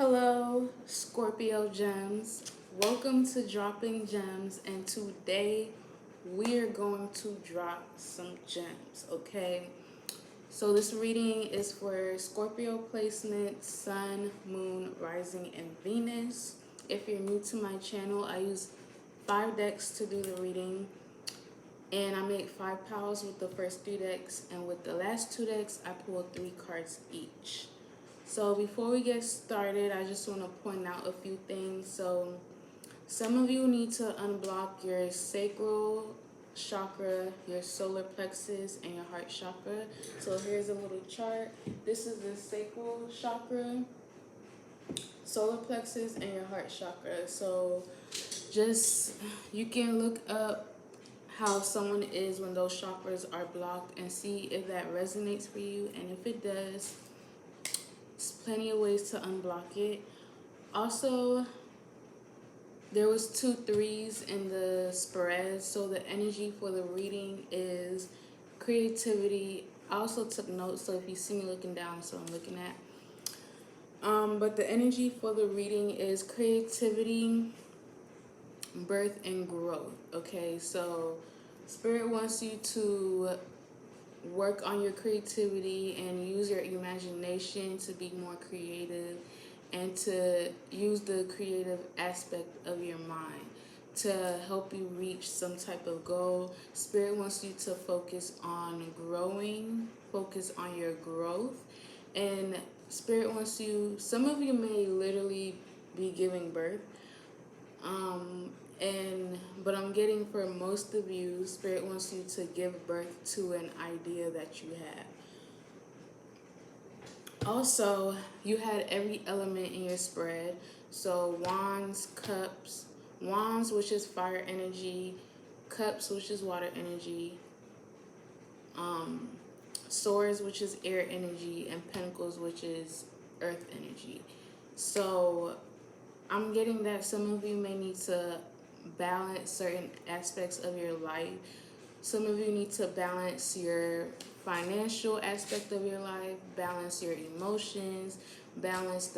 Hello, Scorpio Gems. Welcome to Dropping Gems, and today we're going to drop some gems, okay? So, this reading is for Scorpio placement, Sun, Moon, Rising, and Venus. If you're new to my channel, I use 5 decks to do the reading, and I make 5 piles with the first 3 decks, and with the last 2 decks, I pull 3 cards each. So before we get started, I just want to point out a few things. So some of you need to unblock your sacral chakra, your solar plexus, and your heart chakra. So here's a little chart. This is the sacral chakra, solar plexus, and your heart chakra. So just you can look up how someone is when those chakras are blocked and see if that resonates for you. And if it does, there's plenty of ways to unblock it. Also, there was 2 3s in the spread, so the energy for the reading is creativity. I also took notes, so if you see me looking down, so I'm looking at. But the energy for the reading is creativity, birth, and growth. Okay, so Spirit wants you to work on your creativity and use your imagination to be more creative and to use the creative aspect of your mind to help you reach some type of goal. Spirit wants you to focus on growing, focus on your growth, and Spirit wants you, some of you may literally be giving birth, but I'm getting for most of you, Spirit wants you to give birth to an idea that you have. Also, you had every element in your spread. So wands, cups, wands, which is fire energy, cups, which is water energy, swords, which is air energy, and pentacles, which is earth energy. So I'm getting that some of you may need to balance certain aspects of your life. Some of you need to balance your financial aspect of your life, balance your emotions, balance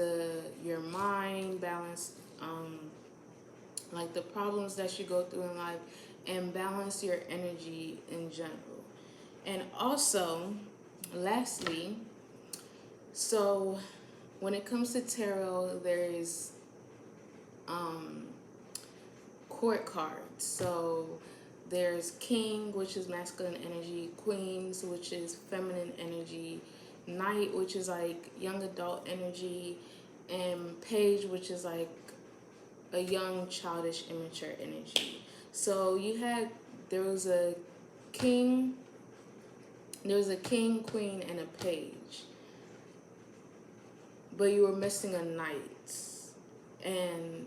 your mind, balance like the problems that you go through in life, and balance your energy in general. And also, lastly, so when it comes to tarot, there's court cards. So there's king, which is masculine energy, queens, which is feminine energy, knight, which is like young adult energy, and page, which is like a young, childish, immature energy. So there was a king, queen, and a page, but you were missing a knight, and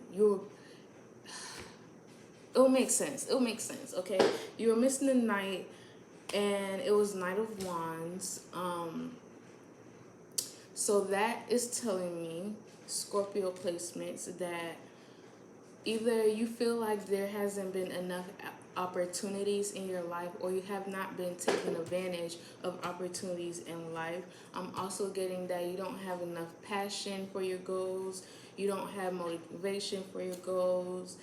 it'll make sense. Okay, you were missing a knight, and it was Knight of Wands. So that is telling me, Scorpio placements, that either you feel like there hasn't been enough opportunities in your life, or you have not been taking advantage of opportunities in life. I'm also getting that you don't have enough passion for your goals. You don't have motivation for your goals.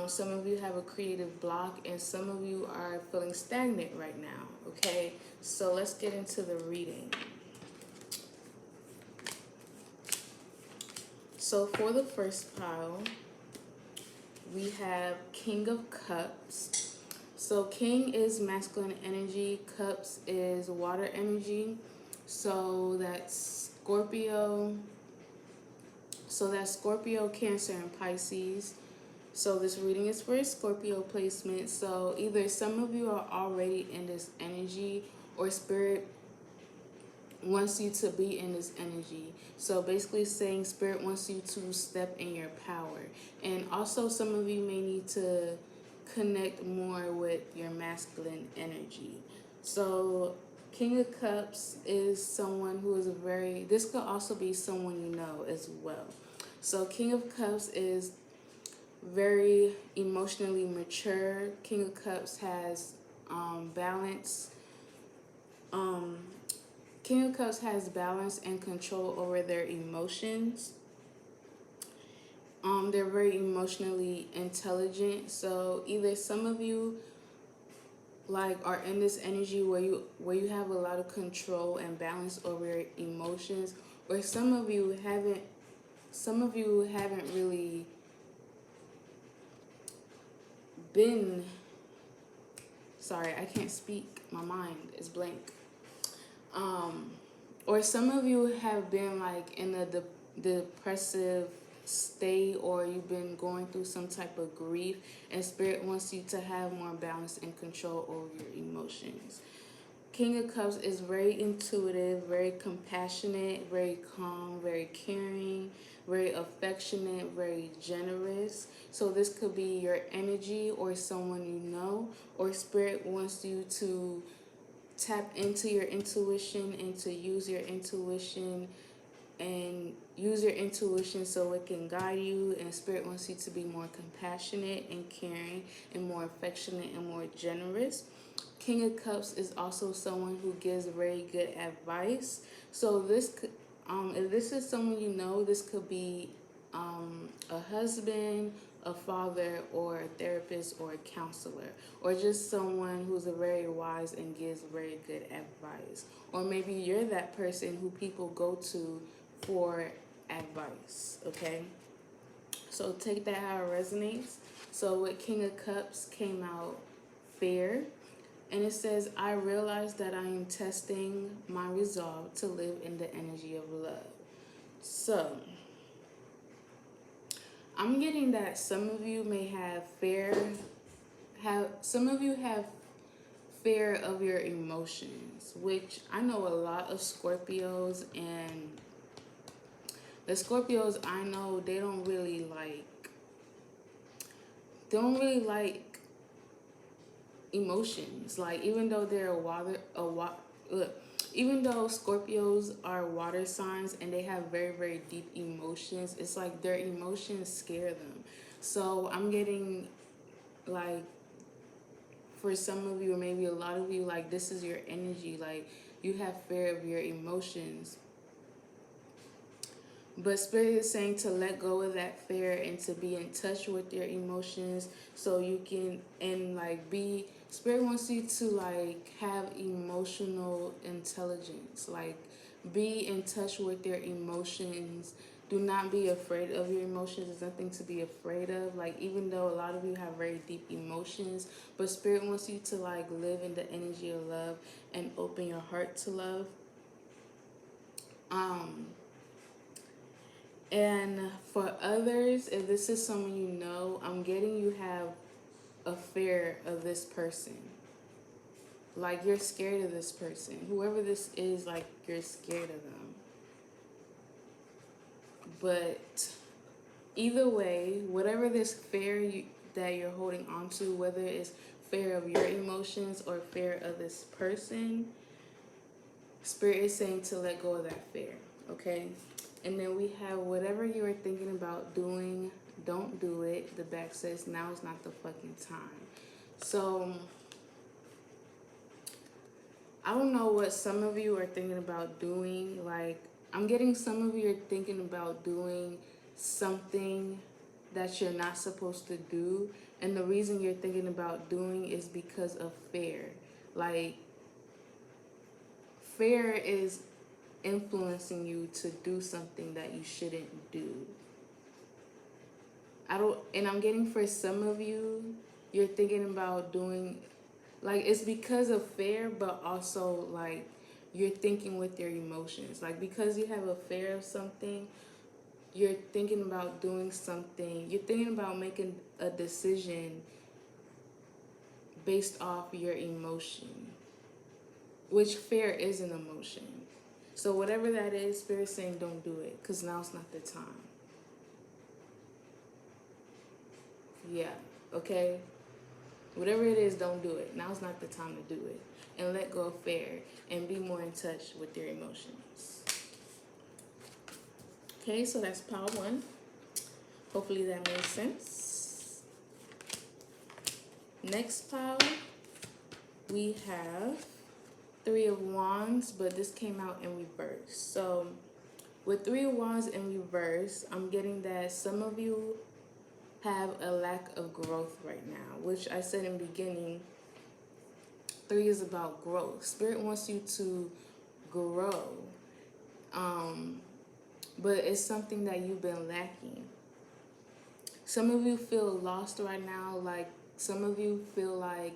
Some of you have a creative block, and some of you are feeling stagnant right now. Okay, so let's get into the reading. So for the first pile, we have King of Cups. So King is masculine energy, Cups is water energy. So that's Scorpio. Cancer, and Pisces. So this reading is for a Scorpio placement. So either some of you are already in this energy, or Spirit wants you to be in this energy. So basically saying Spirit wants you to step in your power. And also some of you may need to connect more with your masculine energy. So King of Cups is someone who is this could also be someone you know as well. So King of Cups is very emotionally mature. King of Cups has balance. King of Cups has balance and control over their emotions. They're very emotionally intelligent. So either some of you like are in this energy where you have a lot of control and balance over your emotions, or some of you haven't really been, sorry, I can't speak, my mind is blank. um or some of you have been like in a depressive state, or you've been going through some type of grief, and spirit wants you to have more balance and control over your emotions. King of Cups is very intuitive, very compassionate, very calm, very caring, very affectionate, very generous. So this could be your energy or someone you know, or spirit wants you to tap into your intuition and to use your intuition so it can guide you. And spirit wants you to be more compassionate and caring and more affectionate and more generous. King of Cups is also someone who gives very good advice. So this could, if this is someone you know, this could be a husband, a father, or a therapist, or a counselor, or just someone who's a very wise and gives very good advice. Or maybe you're that person who people go to for advice, okay? So take that how it resonates. So with King of Cups came out fear. And it says, I realize that I am testing my resolve to live in the energy of love. So I'm getting that some of you may have some of you have fear of your emotions, which I know a lot of Scorpios, and the Scorpios I know, they don't really like emotions. Like, even though they're even though Scorpios are water signs and they have very, very deep emotions, it's like their emotions scare them. So I'm getting like, for some of you, or maybe a lot of you, like this is your energy, like you have fear of your emotions. But Spirit is saying to let go of that fear and to be in touch with your emotions, so you can, and like be, Spirit wants you to like have emotional intelligence, like be in touch with your emotions. Do not be afraid of your emotions. There's nothing to be afraid of. Like, even though a lot of you have very deep emotions, but Spirit wants you to like live in the energy of love and open your heart to love. And for others, if this is someone you know, I'm getting you have a fear of this person. Like, you're scared of this person. Whoever this is, like, you're scared of them. But either way, whatever this fear that you're holding on to, whether it's fear of your emotions or fear of this person, Spirit is saying to let go of that fear, okay? And then we have whatever you are thinking about doing, don't do it. The back says now is not the fucking time. So I don't know what some of you are thinking about doing. Like, I'm getting some of you are thinking about doing something that you're not supposed to do. And the reason you're thinking about doing is because of fear. Like, fear is influencing you to do something that you shouldn't do. And I'm getting, for some of you, you're thinking about doing, like, it's because of fear, but also like you're thinking with your emotions. Like, because you have a fear of something, you're thinking about doing something, you're thinking about making a decision based off your emotion, which fear is an emotion. So whatever that is, Spirit's saying don't do it, because now's not the time. Yeah, okay? Whatever it is, don't do it. Now's not the time to do it. And let go of fear and be more in touch with your emotions. Okay, so that's pile one. Hopefully that made sense. Next pile, we have Three of Wands, but this came out in reverse. So With Three of Wands in reverse, I'm getting that some of you have a lack of growth right now, which I said in the beginning, 3 is about growth. Spirit wants you to grow, but it's something that you've been lacking. Some of you feel lost right now, like some of you feel like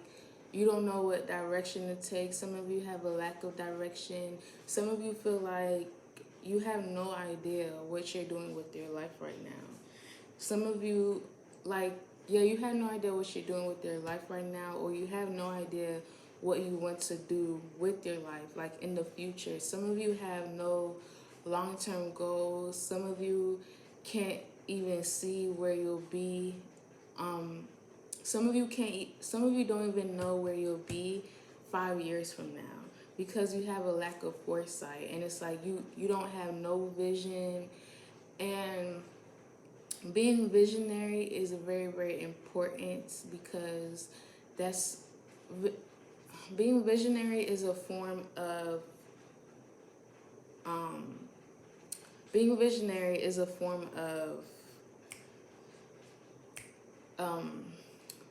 you don't know what direction to take. Some of you have a lack of direction. Some of you feel like you have no idea what you're doing with your life right now. Some of you, like, yeah, you have no idea what you're doing with your life right now, or you have no idea what you want to do with your life, like in the future. Some of you have no long-term goals. Some of you can't even see where you'll be. Some of you can't. Some of you don't even know where you'll be 5 years from now because you have a lack of foresight, and it's like you don't have no vision. And being visionary is very, very important because that's being visionary is a form of being visionary is a form of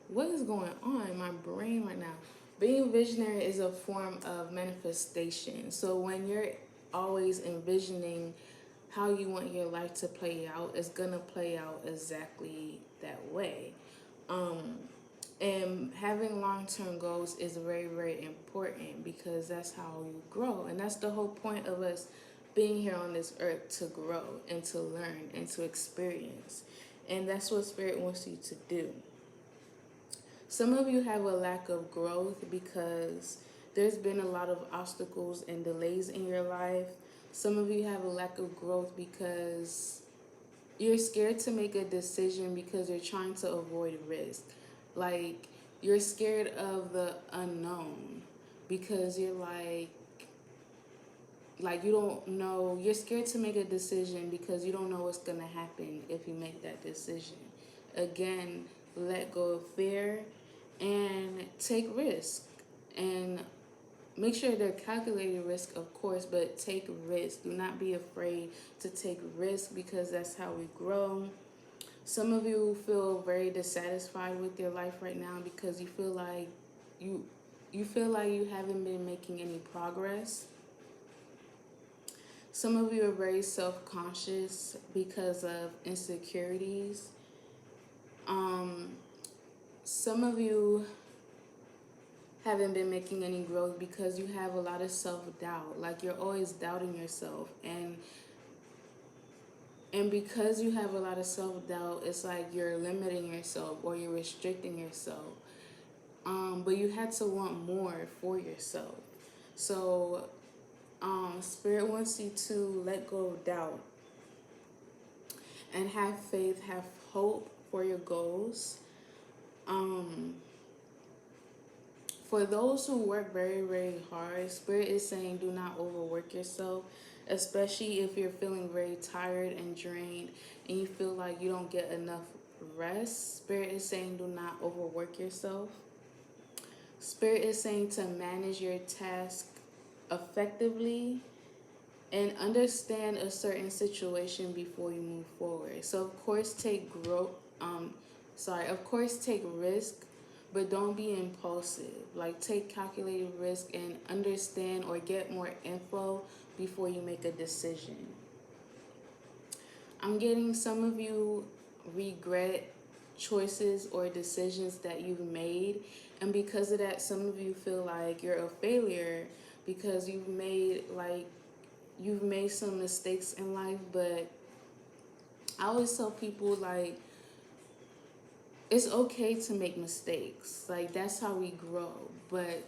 what is going on in my brain right now? Being visionary is a form of manifestation. So when you're always envisioning how you want your life to play out, it's gonna play out exactly that way. And having long-term goals is very, very important because that's how you grow. And that's the whole point of us being here on this earth, to grow and to learn and to experience. And that's what Spirit wants you to do. Some of you have a lack of growth because there's been a lot of obstacles and delays in your life. Some of you have a lack of growth because you're scared to make a decision because you're trying to avoid risk. Like, you're scared of the unknown because you're like you don't know. You're scared to make a decision because you don't know what's going to happen if you make that decision. Again, let go of fear and take risk. And make sure they're calculated risk, of course, but take risk. Do not be afraid to take risk because that's how we grow. Some of you feel very dissatisfied with your life right now because you feel like you haven't been making any progress. Some of you are very self-conscious because of insecurities. Some of you haven't been making any growth because you have a lot of self-doubt. Like, you're always doubting yourself, and because you have a lot of self-doubt, it's like you're limiting yourself or you're restricting yourself. But you had to want more for yourself. So Spirit wants you to let go of doubt and have faith, have hope for your goals. For those who work very, very hard, Spirit is saying do not overwork yourself, especially if you're feeling very tired and drained and you feel like you don't get enough rest. Spirit is saying do not overwork yourself. Spirit is saying to manage your task effectively and understand a certain situation before you move forward. So of course take take risk, but don't be impulsive. Like, take calculated risk and understand or get more info before you make a decision. I'm getting some of you regret choices or decisions that you've made, and because of that, some of you feel like you're a failure because you've made some mistakes in life. But I always tell people, like, it's okay to make mistakes. Like, that's how we grow. But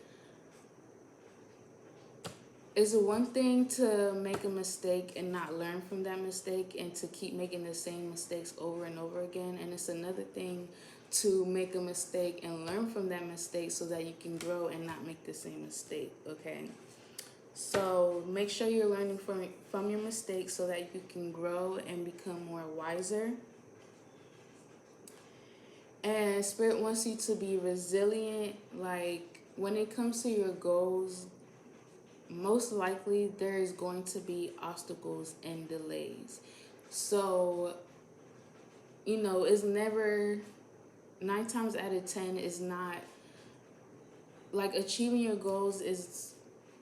it's one thing to make a mistake and not learn from that mistake and to keep making the same mistakes over and over again. And it's another thing to make a mistake and learn from that mistake so that you can grow and not make the same mistake, okay? So make sure you're learning from your mistakes so that you can grow and become more wiser. And Spirit wants you to be resilient. Like, when it comes to your goals, most likely there is going to be obstacles and delays. So, it's never, 9 times out of 10 is not, like, achieving your goals is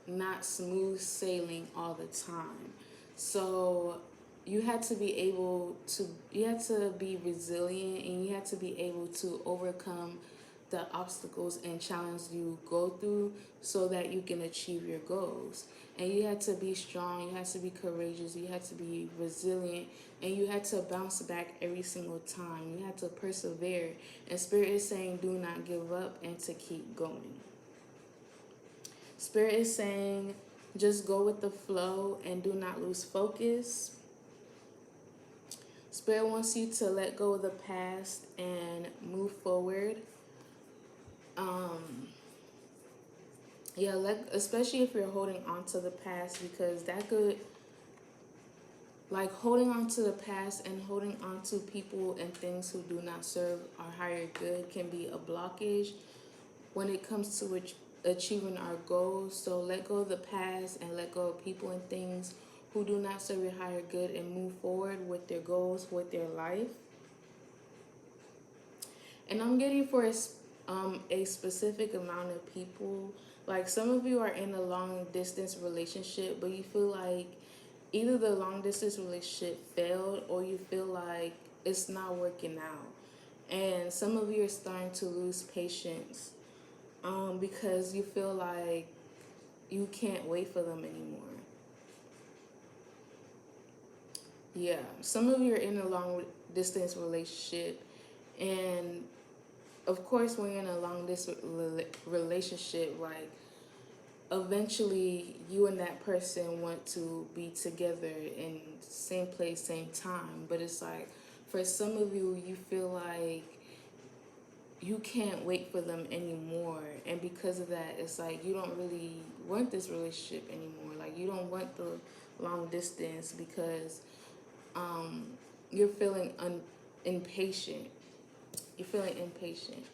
not smooth sailing all the time. So you had to be resilient, and you had to be able to overcome the obstacles and challenges you go through so that you can achieve your goals. And you had to be strong, you had to be courageous, you had to be resilient, and you had to bounce back every single time. You had to persevere. And Spirit is saying, do not give up and to keep going. Spirit is saying, just go with the flow and do not lose focus. Spirit wants you to let go of the past and move forward. Yeah, especially if you're holding on to the past, because that could, like, holding on to the past and holding on to people and things who do not serve our higher good can be a blockage when it comes to achieving our goals. So let go of the past and let go of people and things who do not serve your higher good, and move forward with their goals, with their life. And I'm getting for a specific amount of people. Like, some of you are in a long distance relationship, but you feel like either the long distance relationship failed or you feel like it's not working out. And some of you are starting to lose patience because you feel like you can't wait for them anymore. Yeah, some of you are in a long distance relationship, and of course, when you're in a long distance relationship, like, eventually you and that person want to be together in same place, same time. But it's like, for some of you, you feel like you can't wait for them anymore, and because of that, it's like you don't really want this relationship anymore. Like, you don't want the long distance because you're feeling impatient. You're feeling impatient.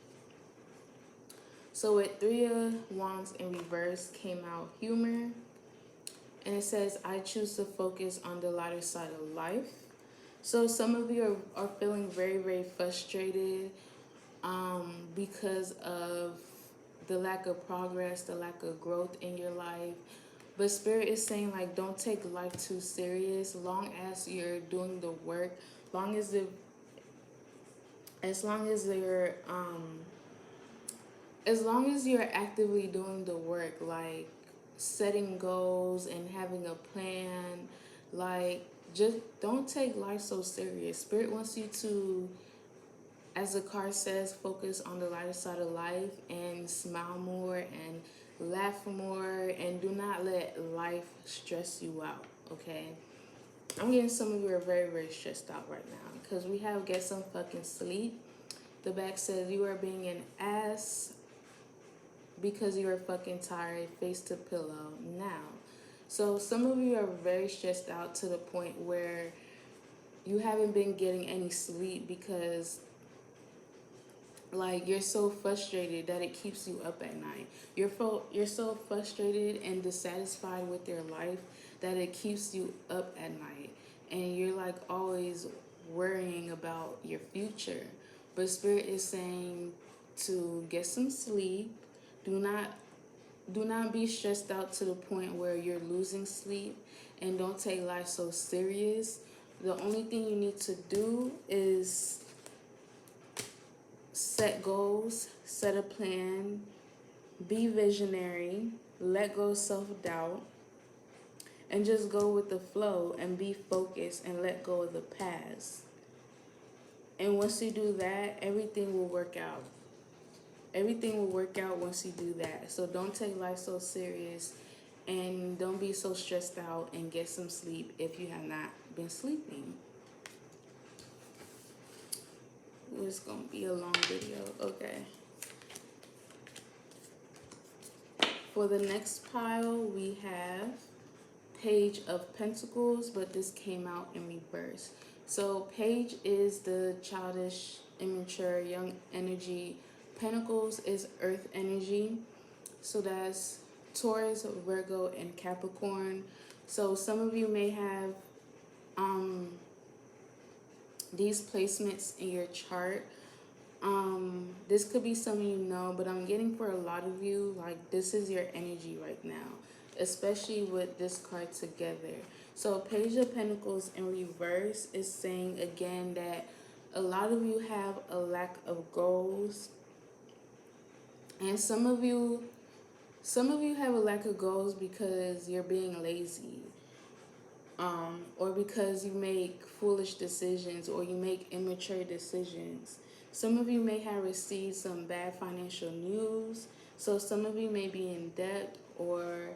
So with 3 of Wands in reverse came out humor. And it says, I choose to focus on the lighter side of life. So some of you are feeling very, very frustrated because of the lack of progress, the lack of growth in your life. But Spirit is saying, like, don't take life too serious. Long as you're doing the work, as long as you're as long as you're actively doing the work, like setting goals and having a plan, like, just don't take life so serious. Spirit wants you to, as the card says, focus on the lighter side of life and smile more and laugh more, and do not let life stress you out, okay? I'm getting some of you are very, very stressed out right now because we have get some fucking sleep. The back says you are being an ass because you are fucking tired, face to pillow now. So some of you are very stressed out to the point where you haven't been getting any sleep because, like, you're so frustrated that it keeps you up at night. You're so frustrated and dissatisfied with your life that it keeps you up at night, and you're like always worrying about your future. But Spirit is saying to get some sleep. Do not be stressed out to the point where you're losing sleep, and don't take life so serious. The only thing you need to do is set goals, set a plan, be visionary, let go of self-doubt, and just go with the flow and be focused and let go of the past. And once you do that, everything will work out. Everything will work out once you do that. So don't take life so serious, and don't be so stressed out, and get some sleep if you have not been sleeping. It's gonna be a long video. Okay. For the next pile, we have Page of Pentacles, but this came out in reverse. So Page is the childish, immature, young energy. Pentacles is earth energy. So that's Taurus, Virgo, and Capricorn. So some of you may have um, these placements in your chart. This could be some of you know, but I'm getting for a lot of you, like this is your energy right now, especially with this card together. So Page of Pentacles in reverse is saying again that a lot of you have a lack of goals, and some of you have a lack of goals because you're being lazy, or because you make foolish decisions or you make immature decisions. Some of you may have received some bad financial news. So some of you may be in debt, or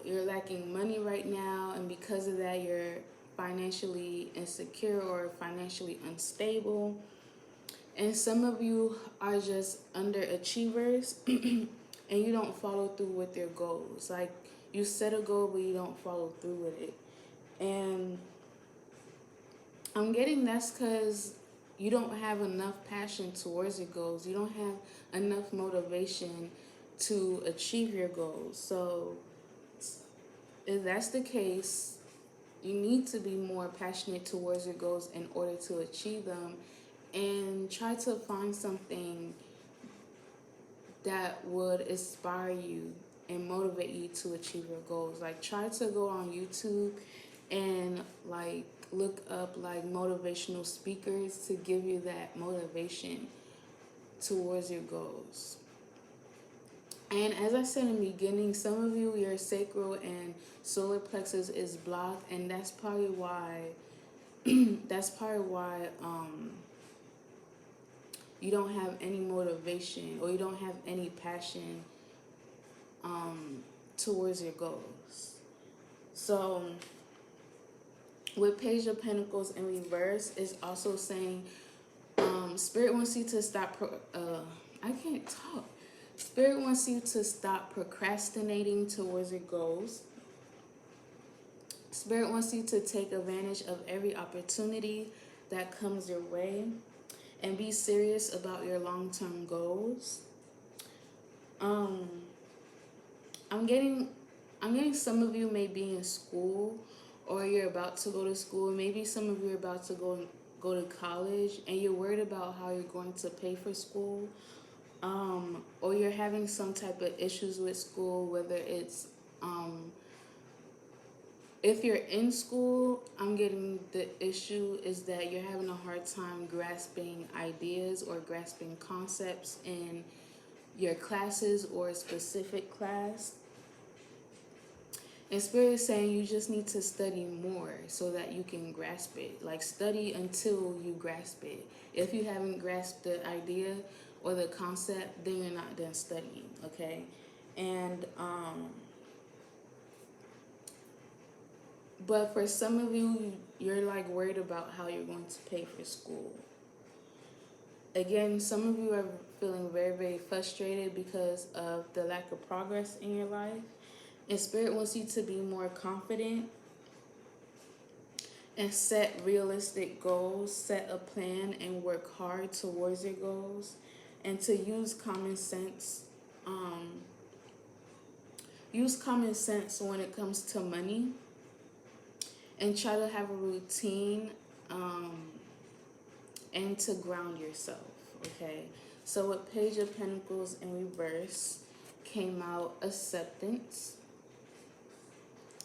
you're lacking money right now, and because of that, you're financially insecure or financially unstable. And some of you are just underachievers and you don't follow through with your goals. Like you set a goal, but you don't follow through with it. And I'm getting that's because you don't have enough passion towards your goals. You don't have enough motivation to achieve your goals. So if that's the case, you need to be more passionate towards your goals in order to achieve them, and try to find something that would inspire you and motivate you to achieve your goals. Like try to go on YouTube and like look up like motivational speakers to give you that motivation towards your goals. And as I said in the beginning, some of you, your sacral and solar plexus is blocked, and that's probably why you don't have any motivation or you don't have any passion towards your goals. So with Page of Pentacles in reverse is also saying Spirit wants you to stop I can't talk. Spirit wants you to stop procrastinating towards your goals. Spirit wants you to take advantage of every opportunity that comes your way and be serious about your long-term goals. I'm getting some of you may be in school, or you're about to go to school. Maybe some of you are about to go to college and you're worried about how you're going to pay for school. Or you're having some type of issues with school, whether it's if you're in school, I'm getting the issue is that you're having a hard time grasping ideas or grasping concepts in your classes or a specific class. And Spirit is saying you just need to study more so that you can grasp it. Like study until you grasp it. If you haven't grasped the idea or the concept, then you're not done studying, okay? And but for some of you, you're like worried about how you're going to pay for school. Again, some of you are feeling very, very frustrated because of the lack of progress in your life. And Spirit wants you to be more confident and set realistic goals, set a plan, and work hard towards your goals. And to use common sense. Use common sense when it comes to money. And try to have a routine and to ground yourself, okay? So with Page of Pentacles in reverse came out acceptance.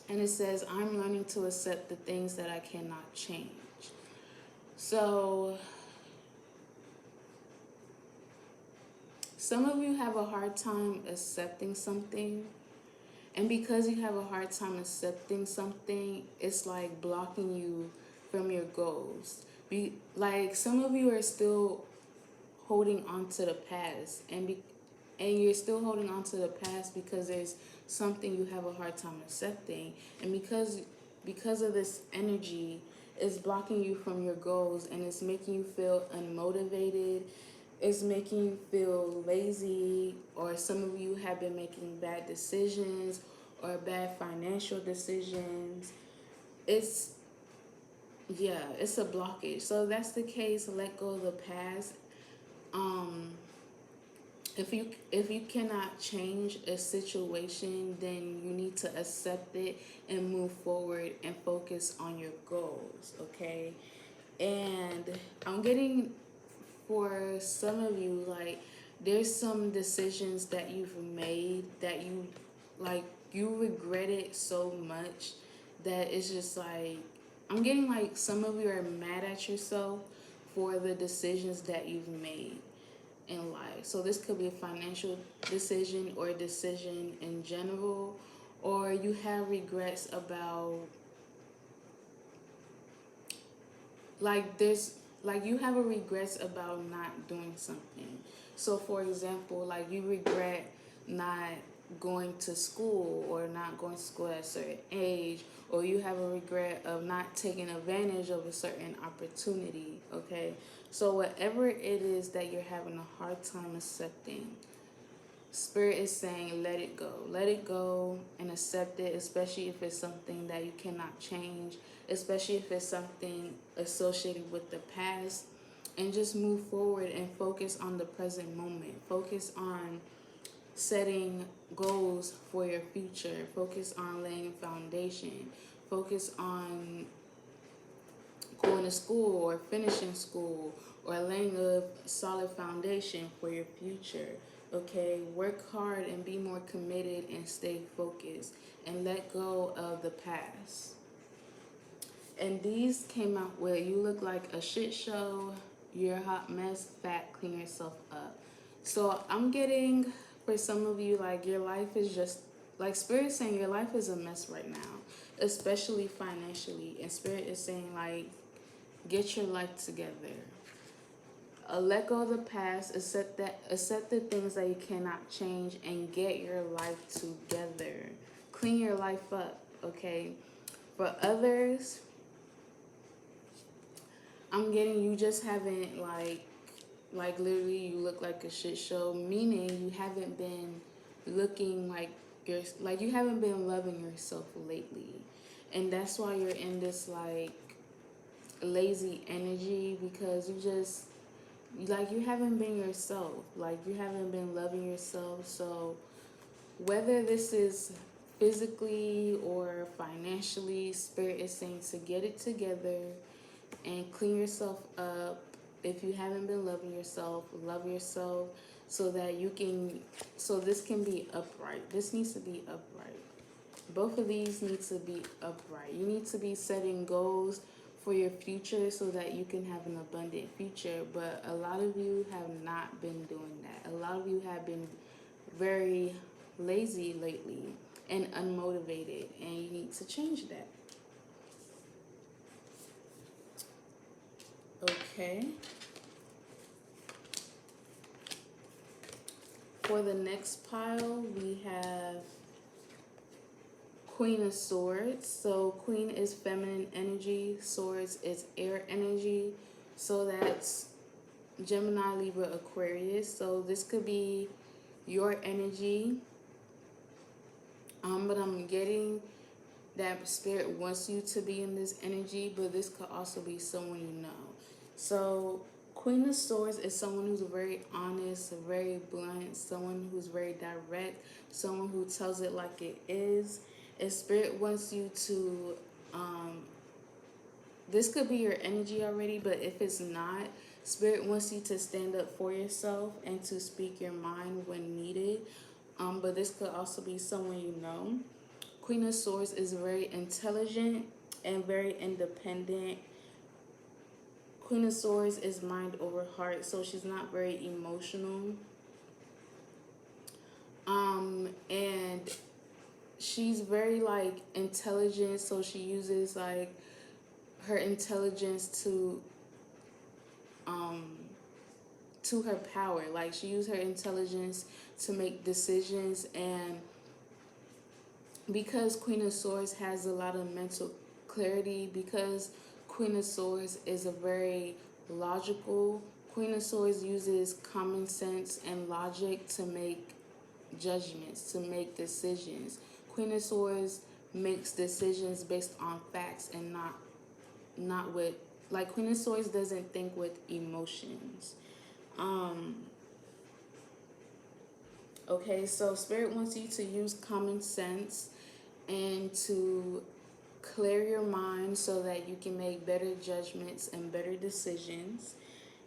And it says, I'm learning to accept the things that I cannot change. So some of you have a hard time accepting something. And because you have a hard time accepting something, it's like blocking you from your goals. Like some of you are still holding on to the past, and you're still holding on to the past because there's something you have a hard time accepting, and because of this energy, it's blocking you from your goals, and it's making you feel unmotivated. It's making you feel lazy, or some of you have been making bad decisions or bad financial decisions. It's a blockage. So if that's the case, let go of the past. If you cannot change a situation, then you need to accept it and move forward and focus on your goals, okay? And I'm getting, for some of you, like, there's some decisions that you've made that like you regret it so much that it's just like, I'm getting like some of you are mad at yourself for the decisions that you've made in life. So this could be a financial decision or a decision in general, or you have regrets about, like you have a regrets about not doing something. So for example, like you regret not going to school or not going to school at a certain age, or you have a regret of not taking advantage of a certain opportunity, okay? So whatever it is that you're having a hard time accepting, Spirit is saying let it go. Let it go and accept it, especially if it's something that you cannot change, especially if it's something associated with the past. And just move forward and focus on the present moment. Focus on setting goals for your future. Focus on laying a foundation. Focus on going to school or finishing school or laying a solid foundation for your future. Okay, work hard and be more committed and stay focused and let go of the past. And these came out with you look like a shit show, you're a hot mess, fat, clean yourself up. So I'm getting, for some of you, like your life is just, like Spirit saying your life is a mess right now, especially financially. And Spirit is saying like, get your life together. Let go of the past, accept the things that you cannot change, and get your life together. Clean your life up, okay? For others, I'm getting you just haven't like literally you look like a shit show, meaning you haven't been looking like you haven't been loving yourself lately. And that's why you're in this like lazy energy, because you just like you haven't been yourself, like you haven't been loving yourself. So whether this is physically or financially, Spirit is saying to get it together and clean yourself up. If you haven't been loving yourself, love yourself, so that you can, so this can be upright. This needs to be upright. Both of these need to be upright. You need to be setting goals for your future so that you can have an abundant future. But a lot of you have not been doing that. A lot of you have been very lazy lately and unmotivated, and you need to change that. Okay. For the next pile, we have Queen of Swords. So Queen is feminine energy, Swords is air energy. So that's Gemini, Libra, Aquarius. So this could be your energy. But I'm getting that Spirit wants you to be in this energy, but this could also be someone you know. So Queen of Swords is someone who's very honest, very blunt, someone who's very direct, someone who tells it like it is. And Spirit wants you to, this could be your energy already, but if it's not, Spirit wants you to stand up for yourself and to speak your mind when needed. But this could also be someone you know. Queen of Swords is very intelligent and very independent. Queen of Swords is mind over heart, so she's not very emotional. And she's very like intelligent, so she uses like her intelligence to her power. Like she uses her intelligence to make decisions, and because Queen of Swords has a lot of mental clarity, because Queen of Swords is a very logical, Queen of Swords uses common sense and logic to make judgments, to make decisions. Queen of Swords makes decisions based on facts and not with, like Queen of Swords doesn't think with emotions. Okay, so Spirit wants you to use common sense and to clear your mind so that you can make better judgments and better decisions.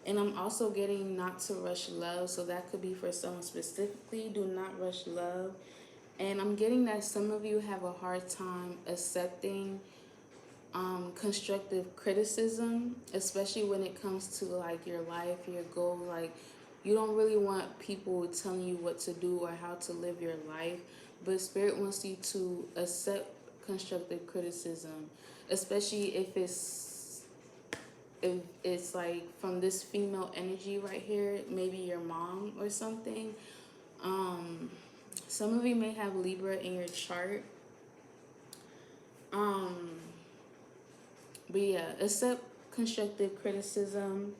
And I'm also getting not to rush love, so that could be for someone specifically. Do not rush love. And I'm getting that some of you have a hard time accepting constructive criticism, especially when it comes to like your life, your goal. Like, you don't really want people telling you what to do or how to live your life, but Spirit wants you to accept constructive criticism, especially if it's like from this female energy right here, maybe your mom or something. Um, some of you may have Libra in your chart. Um, but yeah, accept constructive criticism.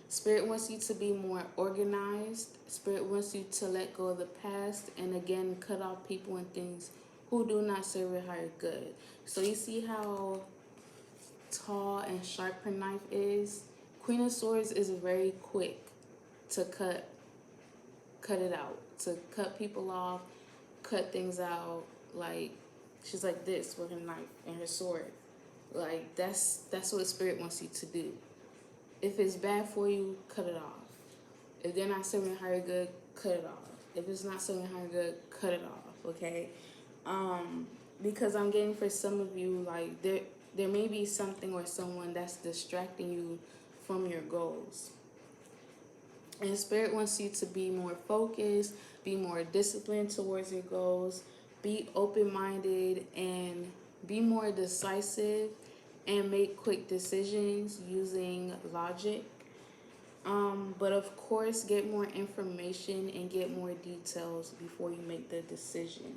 Spirit wants you to be more organized. Spirit wants you to let go of the past and again cut off people and things who do not serve your higher good. So you see how tall and sharp her knife is? Queen of Swords is very quick to cut it out, to cut people off, cut things out. Like, she's like this with her knife and her sword. Like, that's what Spirit wants you to do. If it's bad for you, cut it off. If they're not serving higher good, cut it off. If it's not serving higher good, cut it off. Okay, because I'm getting for some of you, like, there may be something or someone that's distracting you from your goals. And Spirit wants you to be more focused, be more disciplined towards your goals, be open-minded, and be more decisive and make quick decisions using logic. But of course, get more information and get more details before you make the decision.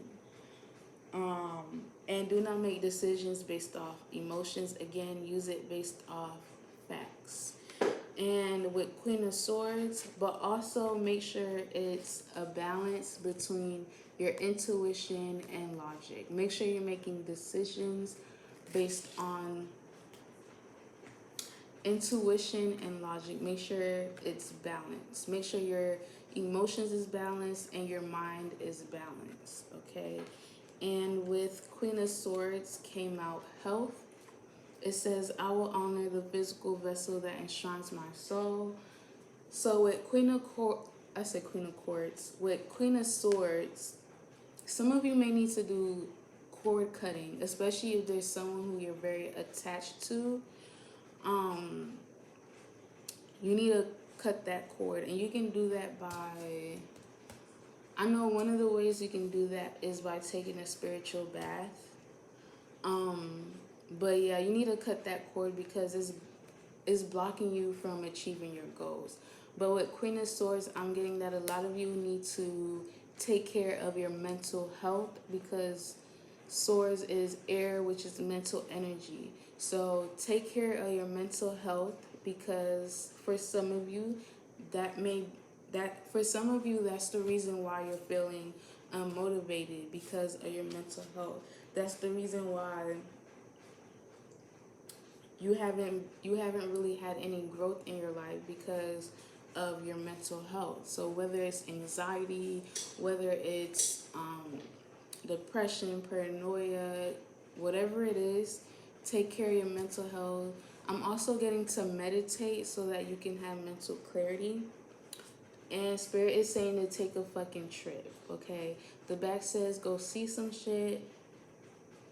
And do not make decisions based off emotions. Again, use it based off facts. And with Queen of Swords, but also make sure it's a balance between your intuition and logic. Make sure you're making decisions based on intuition and logic. Make sure it's balanced. Make sure your emotions is balanced and your mind is balanced. Okay. And with Queen of Swords came out health. It says, I will honor the physical vessel that enshrines my soul. So with Queen of Quartz. With Queen of Swords, some of you may need to do cord cutting, especially if there's someone who you're very attached to. You need to cut that cord, and you can do that by, I know one of the ways you can do that is by taking a spiritual bath. But yeah, you need to cut that cord because it's blocking you from achieving your goals. But with Queen of Swords, I'm getting that a lot of you need to take care of your mental health because Swords is air, which is mental energy. So take care of your mental health because for some of you, that's the reason why you're feeling unmotivated because of your mental health. That's the reason why you haven't really had any growth in your life because of your mental health. So whether it's anxiety, whether it's depression, paranoia, whatever it is, take care of your mental health. I'm also getting to meditate so that you can have mental clarity. And Spirit is saying to take a fucking trip, okay? The back says go see some shit,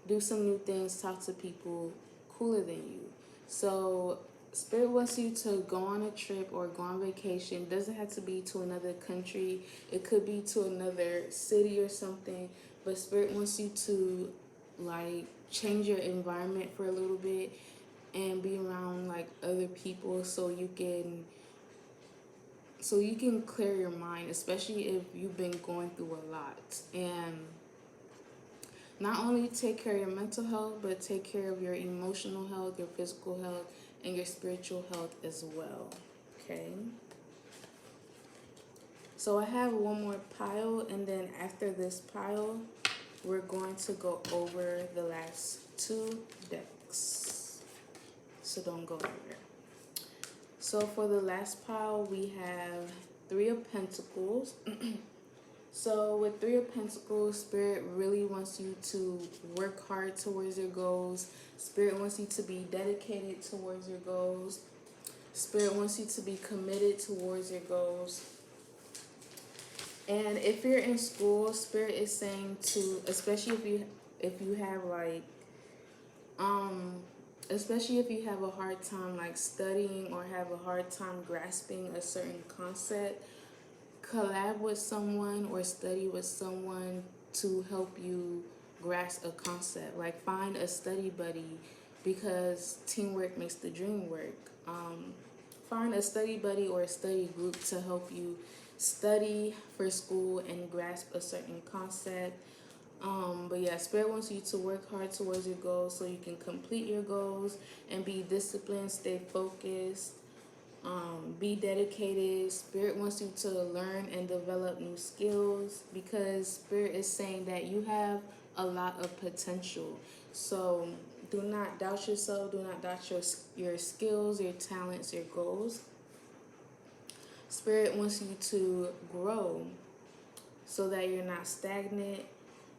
do some new things, talk to people cooler than you. So Spirit wants you to go on a trip or go on vacation. It doesn't have to be to another country. It could be to another city or something. But Spirit wants you to like change your environment for a little bit and be around like other people so you can clear your mind, especially if you've been going through a lot. And not only take care of your mental health, but take care of your emotional health, your physical health, and your spiritual health as well. Okay? So I have one more pile, and then after this pile, we're going to go over the last two decks. So don't go anywhere. So for the last pile, we have Three of Pentacles. So with Three of Pentacles, Spirit really wants you to work hard towards your goals. Spirit wants you to be dedicated towards your goals. Spirit wants you to be committed towards your goals. And if you're in school, Spirit is saying to, especially if you have like um especially if you have a hard time like studying or have a hard time grasping a certain concept, collab with someone or study with someone to help you grasp a concept. Like find a study buddy because teamwork makes the dream work. Find a study buddy or a study group to help you study for school and grasp a certain concept. But yeah, Spirit wants you to work hard towards your goals so you can complete your goals and be disciplined, stay focused, be dedicated. Spirit wants you to learn and develop new skills because Spirit is saying that you have a lot of potential. So do not doubt yourself. Do not doubt your skills, your talents, your goals. Spirit wants you to grow so that you're not stagnant.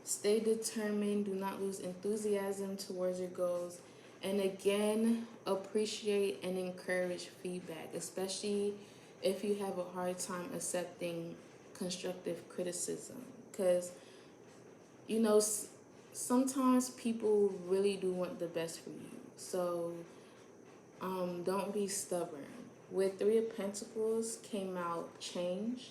Stay determined. Do not lose enthusiasm towards your goals. And again, appreciate and encourage feedback, especially if you have a hard time accepting constructive criticism. Because, you know, sometimes people really do want the best for you. So don't be stubborn. With Three of Pentacles came out change.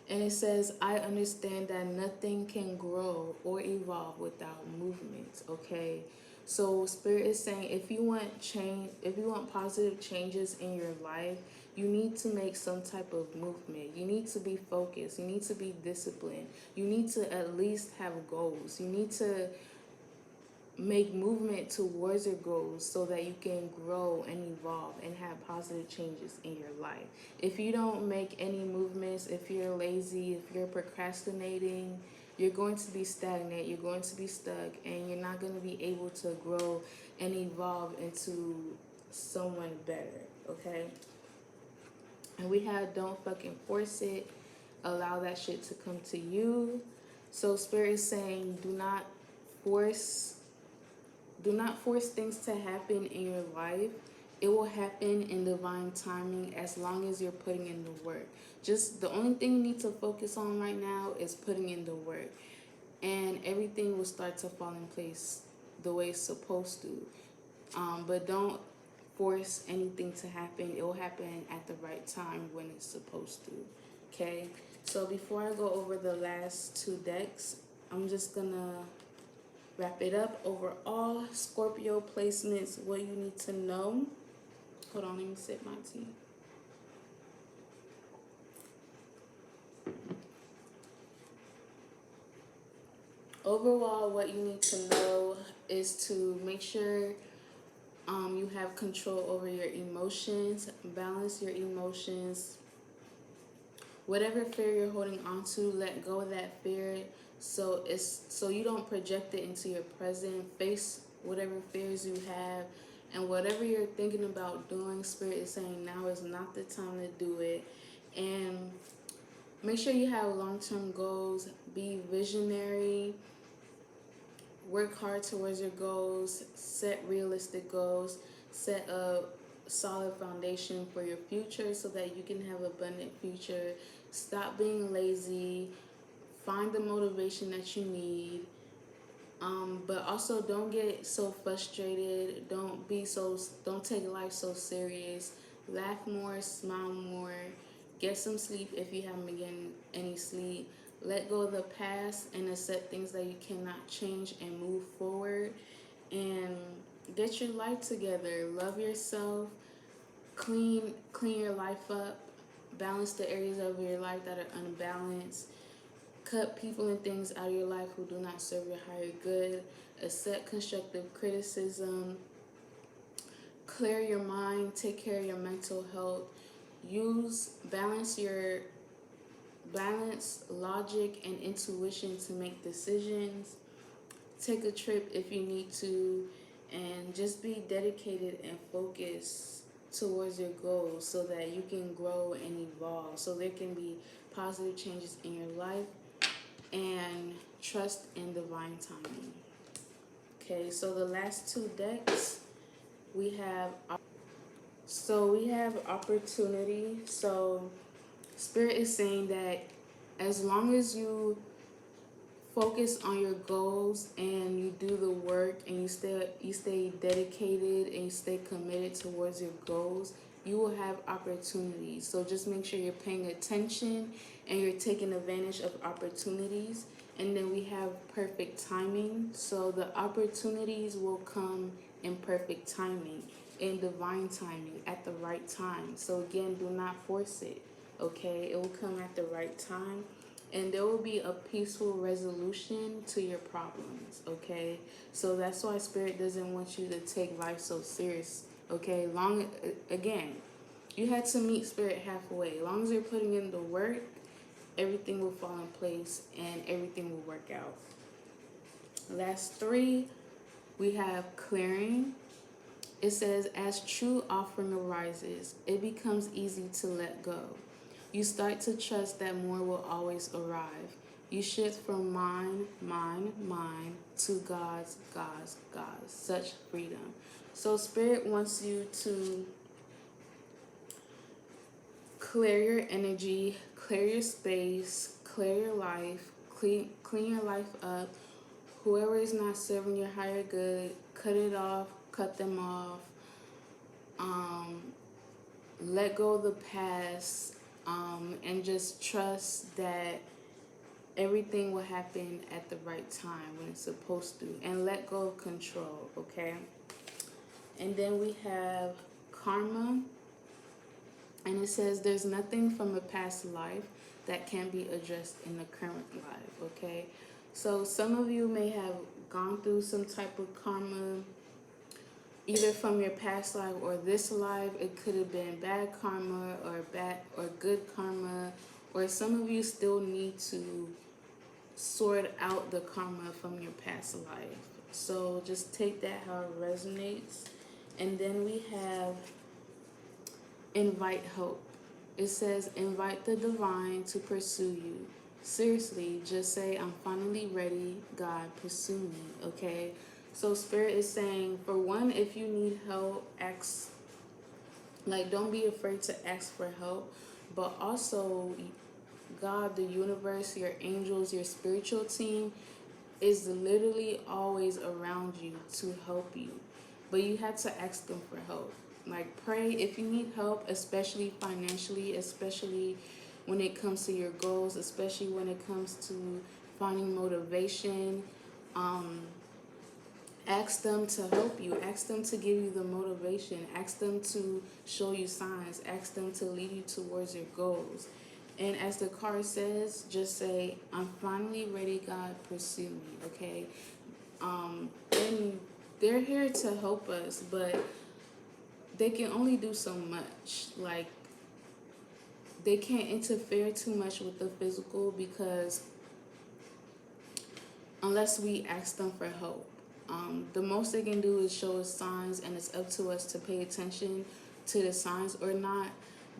And it says, I understand that nothing can grow or evolve without movement, okay? So Spirit is saying if you want change, if you want positive changes in your life, you need to make some type of movement. You need to be focused. You need to be disciplined. You need to at least have goals. You need to make movement towards your goals so that you can grow and evolve and have positive changes in your life. If you don't make any movements, if you're lazy, if you're procrastinating, you're going to be stagnant, you're going to be stuck, and you're not going to be able to grow and evolve into someone better, okay? And we have don't fucking force it. Allow that shit to come to you. So Spirit is saying force do not force things to happen in your life. It will happen in divine timing as long as you're putting in the work. Just the only thing you need to focus on right now is putting in the work. And everything will start to fall in place the way it's supposed to. But don't force anything to happen. It will happen at the right time when it's supposed to. Okay? So before I go over the last two decks, I'm just gonna wrap it up. Overall, Scorpio placements, what you need to know. Hold on, let me sip my tea. Overall, what you need to know is to make sure you have control over your emotions, balance your emotions. Whatever fear you're holding on to, let go of that fear so you don't project it into your present. Face whatever fears you have, and whatever you're thinking about doing, Spirit is saying now is not the time to do it. And make sure you have long-term goals. Be visionary. Work hard towards your goals. Set realistic goals. Set a solid foundation for your future so that you can have an abundant future. Stop being lazy. Find the motivation that you need. But also don't get so frustrated. Don't take life so serious. Laugh more, smile more. Get some sleep if you haven't been getting any sleep. Let go of the past and accept things that you cannot change and move forward. And get your life together. Love yourself. Clean your life up. Balance the areas of your life that are unbalanced. Cut people and things out of your life who do not serve your higher good. Accept constructive criticism. Clear your mind. Take care of your mental health. Balance logic and intuition to make decisions. Take a trip if you need to, and just be dedicated and focused towards your goals so that you can grow and evolve, so there can be positive changes in your life, and trust in divine timing. Okay, so the last two decks we have opportunity. So Spirit is saying that as long as you focus on your goals and you do the work and you stay dedicated and you stay committed towards your goals, you will have opportunities. So just make sure you're paying attention and you're taking advantage of opportunities. And then we have perfect timing. So the opportunities will come in perfect timing, in divine timing, at the right time. So again, do not force it. Okay, it will come at the right time, and there will be a peaceful resolution to your problems. Okay, so that's why Spirit doesn't want you to take life so serious. Okay, again, you had to meet Spirit halfway. As long as you're putting in the work, everything will fall in place and everything will work out. Last three, we have clearing. It says, as true offering arises, it becomes easy to let go. You start to trust that more will always arrive. You shift from mine, mine, mine to God's, God's, God's. Such freedom. So Spirit wants you to clear your energy, clear your space, clear your life, clean your life up. Whoever is not serving your higher good, cut it off, cut them off. Let go of the past, and just trust that everything will happen at the right time when it's supposed to, and let go of control. Okay, and then we have karma, and it says there's nothing from a past life that can be addressed in the current life. Okay, so some of you may have gone through some type of karma, either from your past life or this life. It could have been bad karma or good karma, or some of you still need to sort out the karma from your past life. So just take that how it resonates. And then we have invite hope. It says invite the divine to pursue you. Seriously, just say, I'm finally ready, God, pursue me. Okay, so Spirit is saying, for one, if you need help, ask. Like, don't be afraid to ask for help. But also, God, the universe, your angels, your spiritual team is literally always around you to help you. But you have to ask them for help. Like, pray if you need help, especially financially, especially when it comes to your goals, especially when it comes to finding motivation. Ask them to help you. Ask them to give you the motivation. Ask them to show you signs. Ask them to lead you towards your goals. And as the card says, just say, I'm finally ready, God, pursue me. Okay? And they're here to help us, but they can only do so much. Like, they can't interfere too much with the physical, because unless we ask them for help. The most they can do is show us signs, and it's up to us to pay attention to the signs or not.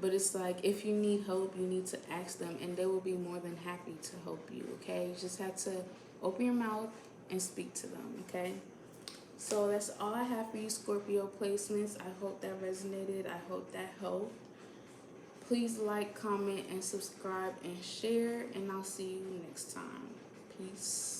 But it's like, if you need help, you need to ask them, and they will be more than happy to help you. Okay, you just have to open your mouth and speak to them. Okay, so that's all I have for you, Scorpio placements. I hope that resonated. I hope that helped. Please like, comment, and subscribe and share, and I'll see you next time. Peace.